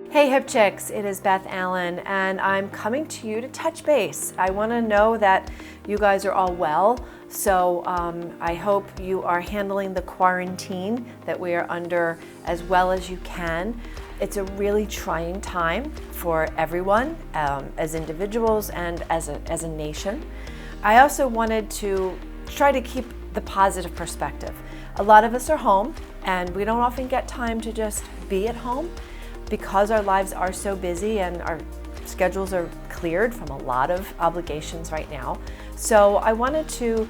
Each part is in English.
Hey Hip Chicks, it is Beth Allen and I'm coming to you to touch base. I want to know that you guys are all well, so I hope you are handling the quarantine that we are under as well as you can. It's a really trying time for everyone, as individuals and as a nation. I also wanted to try to keep the positive perspective. A lot of us are home and we don't often get time to just be at home, because our lives are so busy and our schedules are cleared from a lot of obligations right now. So I wanted to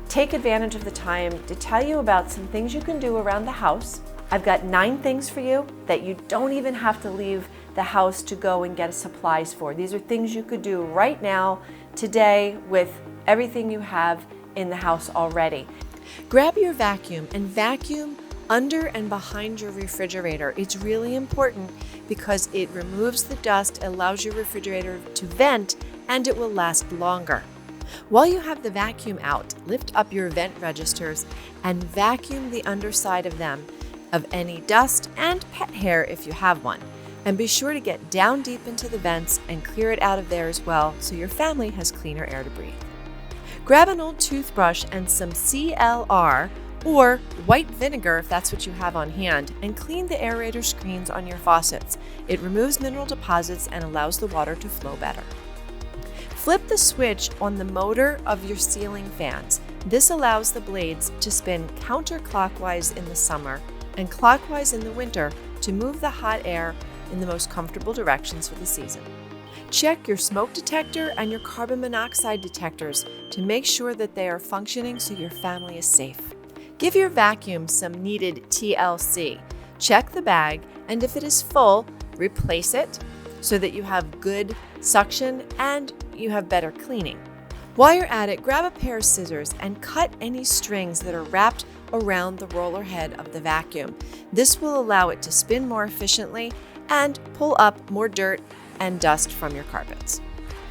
take advantage of the time to tell you about some things you can do around the house. I've got 9 things for you that you don't even have to leave the house to go and get supplies for. These are things you could do right now, today, with everything you have in the house already. Grab your vacuum and vacuum under and behind your refrigerator. It's really important because it removes the dust, allows your refrigerator to vent, and it will last longer. While you have the vacuum out, lift up your vent registers and vacuum the underside of them of any dust and pet hair if you have one. And be sure to get down deep into the vents and clear it out of there as well so your family has cleaner air to breathe. Grab an old toothbrush and some CLR or white vinegar if that's what you have on hand, and clean the aerator screens on your faucets. It removes mineral deposits and allows the water to flow better. Flip the switch on the motor of your ceiling fans. This allows the blades to spin counterclockwise in the summer and clockwise in the winter to move the hot air in the most comfortable directions for the season. Check your smoke detector and your carbon monoxide detectors to make sure that they are functioning so your family is safe. Give your vacuum some needed TLC. Check the bag, and if it is full, replace it so that you have good suction and you have better cleaning. While you're at it, grab a pair of scissors and cut any strings that are wrapped around the roller head of the vacuum. This will allow it to spin more efficiently and pull up more dirt and dust from your carpets.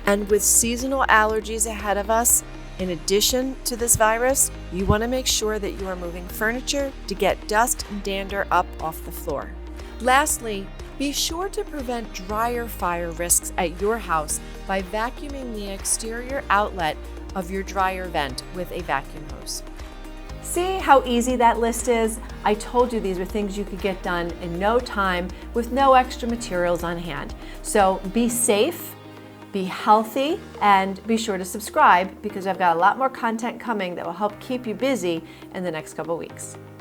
And with seasonal allergies ahead of us, in addition to this virus, you want to make sure that you are moving furniture to get dust and dander up off the floor. Lastly, be sure to prevent dryer fire risks at your house by vacuuming the exterior outlet of your dryer vent with a vacuum hose. See how easy that list is? I told you these were things you could get done in no time with no extra materials on hand. So be safe, be healthy, and be sure to subscribe because I've got a lot more content coming that will help keep you busy in the next couple weeks.